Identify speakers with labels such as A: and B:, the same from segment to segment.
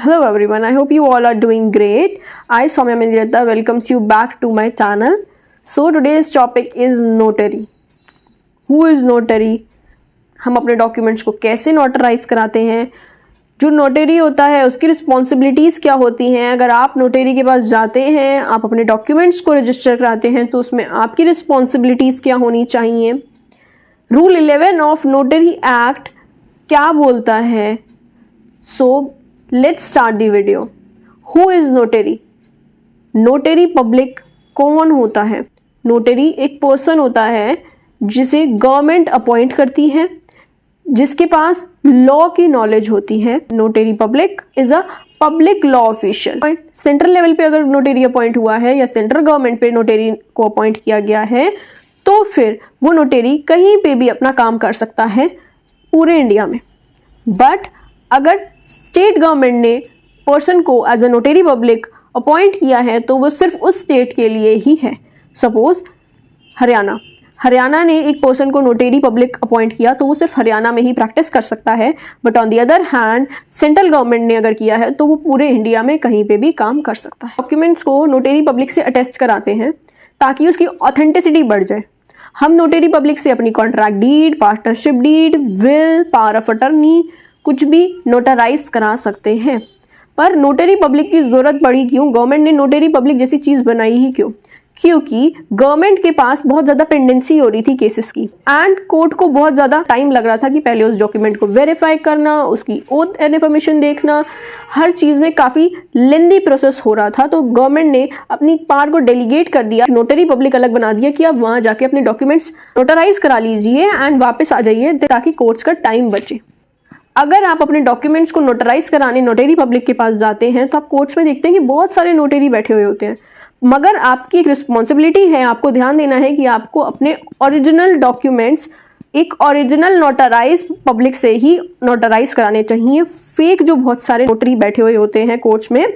A: Hello everyone, I hope you all are doing great. I Soumya Mendiratta welcomes you back to my channel. So today's topic is notary. Who is notary? हम अपने documents को कैसे notarise कराते हैं, जो notary होता है उसकी रिस्पॉन्सिबिलिटीज़ क्या होती हैं। अगर आप नोटरी के पास जाते हैं, आप अपने डॉक्यूमेंट्स को रजिस्टर कराते हैं तो उसमें आपकी रिस्पॉन्सिबिलिटीज़ क्या होनी चाहिए। रूल 11 ऑफ नोटरी एक्ट क्या बोलता है। So let's start the video. Who is notary? Notary public कौन होता है? नोटरी एक पर्सन होता है जिसे गवर्नमेंट अपॉइंट करती है, जिसके पास लॉ की नॉलेज होती है। Notary public is a public law official. Central level पे अगर नोटरी अपॉइंट हुआ है या सेंट्रल गवर्नमेंट पे नोटरी को अपॉइंट किया गया है तो फिर वो नोटरी कहीं पे भी अपना काम कर सकता है पूरे इंडिया में। बट अगर स्टेट गवर्नमेंट ने पर्सन को as a notary public appoint किया है तो वो सिर्फ उस स्टेट के लिए ही है। सपोज हरियाणा ने एक पर्सन को नोटरी पब्लिक अपॉइंट किया तो वो सिर्फ हरियाणा में ही प्रैक्टिस कर सकता है। But on the other hand central government ने अगर किया है तो वो पूरे इंडिया में कहीं पे भी काम कर सकता है। डॉक्यूमेंट्स को नोटरी पब्लिक से अटेस्ट कराते हैं ताकि उसकी ऑथेंटिसिटी बढ़ जाए। हम नोटरी पब्लिक से अपनी contract deed, partnership deed, will, power of attorney कुछ भी नोटराइज करा सकते हैं। पर नोटरी पब्लिक की ज़रूरत पड़ी क्यों? गवर्नमेंट ने नोटरी पब्लिक जैसी चीज़ बनाई ही क्यों? क्योंकि गवर्नमेंट के पास बहुत ज़्यादा पेंडेंसी हो रही थी केसेस की एंड कोर्ट को बहुत ज़्यादा टाइम लग रहा था कि पहले उस डॉक्यूमेंट को वेरीफाई करना, उसकी ओथ एंड इन्फॉर्मेशन देखना, हर चीज़ में काफ़ी लेंदी प्रोसेस हो रहा था। तो गवर्नमेंट ने अपनी पावर को डेलीगेट कर दिया, नोटरी पब्लिक अलग बना दिया कि आप वहाँ जाके अपने डॉक्यूमेंट्स नोटराइज करा लीजिए एंड वापस आ जाइए ताकि कोर्ट्स का टाइम बचे। अगर आप अपने डॉक्यूमेंट्स को नोटराइज कराने नोटरी पब्लिक के पास जाते हैं तो आप कोर्ट्स में देखते हैं कि बहुत सारे नोटरी बैठे हुए होते हैं, मगर आपकी एक रिस्पॉन्सिबिलिटी है, आपको ध्यान देना है कि आपको अपने ओरिजिनल डॉक्यूमेंट्स एक ओरिजिनल नोटराइज पब्लिक से ही नोटराइज कराने चाहिए। फेक जो बहुत सारे नोटरी बैठे हुए होते हैं कोर्ट्स में,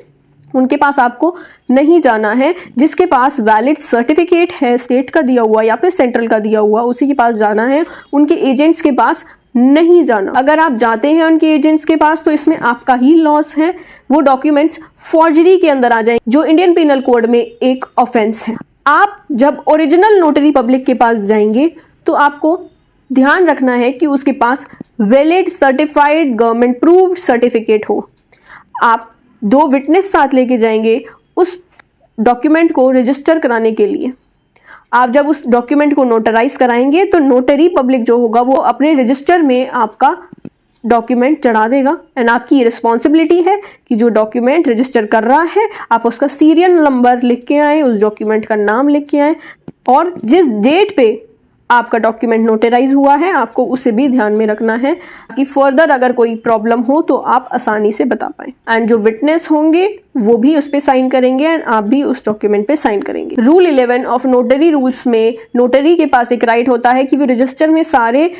A: उनके पास आपको नहीं जाना है। जिसके पास वैलिड सर्टिफिकेट है स्टेट का दिया हुआ या फिर सेंट्रल का दिया हुआ, उसी के पास जाना है, उनके एजेंट्स के पास नहीं जाना। अगर आप जाते हैं उनके एजेंट्स के पास तो इसमें आपका ही लॉस है। वो डॉक्यूमेंट्स फॉर्जरी के अंदर आ जाएंगे जो इंडियन पिनल कोड में एक ऑफेंस है। आप जब ओरिजिनल नोटरी पब्लिक के पास जाएंगे तो आपको ध्यान रखना है कि उसके पास valid certified government proved certificate हो। आप 2 विटनेस साथ लेके जाएंगे उस डॉक्यूमेंट को रजिस्टर कराने के लिए। आप जब उस डॉक्यूमेंट को नोटराइज कराएंगे तो नोटरी पब्लिक जो होगा वो अपने रजिस्टर में आपका डॉक्यूमेंट चढ़ा देगा एंड आपकी रिस्पॉन्सिबिलिटी है कि जो डॉक्यूमेंट रजिस्टर कर रहा है आप उसका सीरियल नंबर लिख के आए, उस डॉक्यूमेंट का नाम लिख के आए और जिस डेट पे आपका डॉक्यूमेंट नोटराइज हुआ है आपको उसे भी ध्यान में रखना है कि फर्दर अगर कोई प्रॉब्लम हो तो आप आसानी से बता पाएं। एंड जो विटनेस होंगे वो भी उस पर साइन करेंगे एंड आप भी उस डॉक्यूमेंट पे साइन करेंगे। रूल 11 ऑफ नोटरी रूल्स में नोटरी के पास एक राइट होता है कि वो रजिस्टर में सारे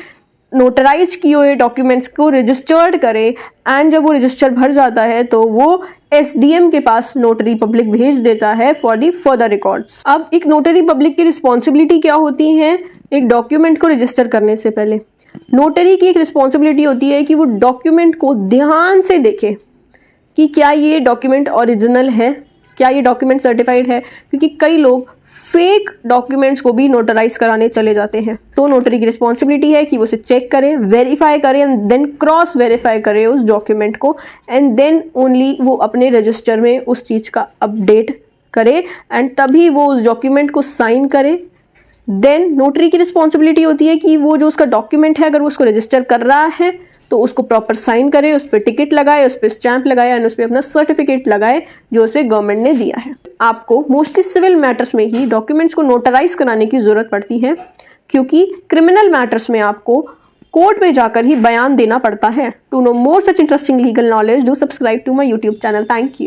A: नोटराइज किए हुए डॉक्यूमेंट्स को रजिस्टर्ड करे एंड जब वो रजिस्टर भर जाता है तो वो एसडीएम के पास नोटरी पब्लिक भेज देता है फॉर दी फर्दर रिकॉर्ड्स। अब एक नोटरी पब्लिक की रिस्पॉन्सिबिलिटी क्या होती है? एक डॉक्यूमेंट को रजिस्टर करने से पहले नोटरी की एक रिस्पॉन्सिबिलिटी होती है कि वो डॉक्यूमेंट को ध्यान से देखे कि क्या ये डॉक्यूमेंट ओरिजिनल है, क्या ये डॉक्यूमेंट सर्टिफाइड है। क्योंकि कई लोग फेक डॉक्यूमेंट्स को भी नोटराइज कराने चले जाते हैं। तो नोटरी की रिस्पॉन्सिबिलिटी है कि वो उसे चेक करे, वेरीफाई करे एंड देन क्रॉस वेरीफाई करे उस डॉक्यूमेंट को एंड देन ओनली वो अपने रजिस्टर में उस चीज़ का अपडेट करे एंड तभी वो उस डॉक्यूमेंट को साइन करे। देन नोटरी की रिस्पॉन्सिबिलिटी होती है कि वो जो उसका डॉक्यूमेंट है अगर वो उसको रजिस्टर कर रहा है तो उसको प्रॉपर साइन करे, उस पर टिकट लगाए, उस पर स्टैंप लगाए एंड उस पर अपना सर्टिफिकेट लगाए जो उसे गवर्नमेंट ने दिया है। आपको मोस्टली सिविल मैटर्स में ही डॉक्यूमेंट्स को नोटराइज कराने की जरूरत पड़ती है क्योंकि क्रिमिनल मैटर्स में आपको कोर्ट में जाकर ही बयान देना पड़ता है। To know more such interesting legal knowledge do subscribe to my YouTube channel. Thank you.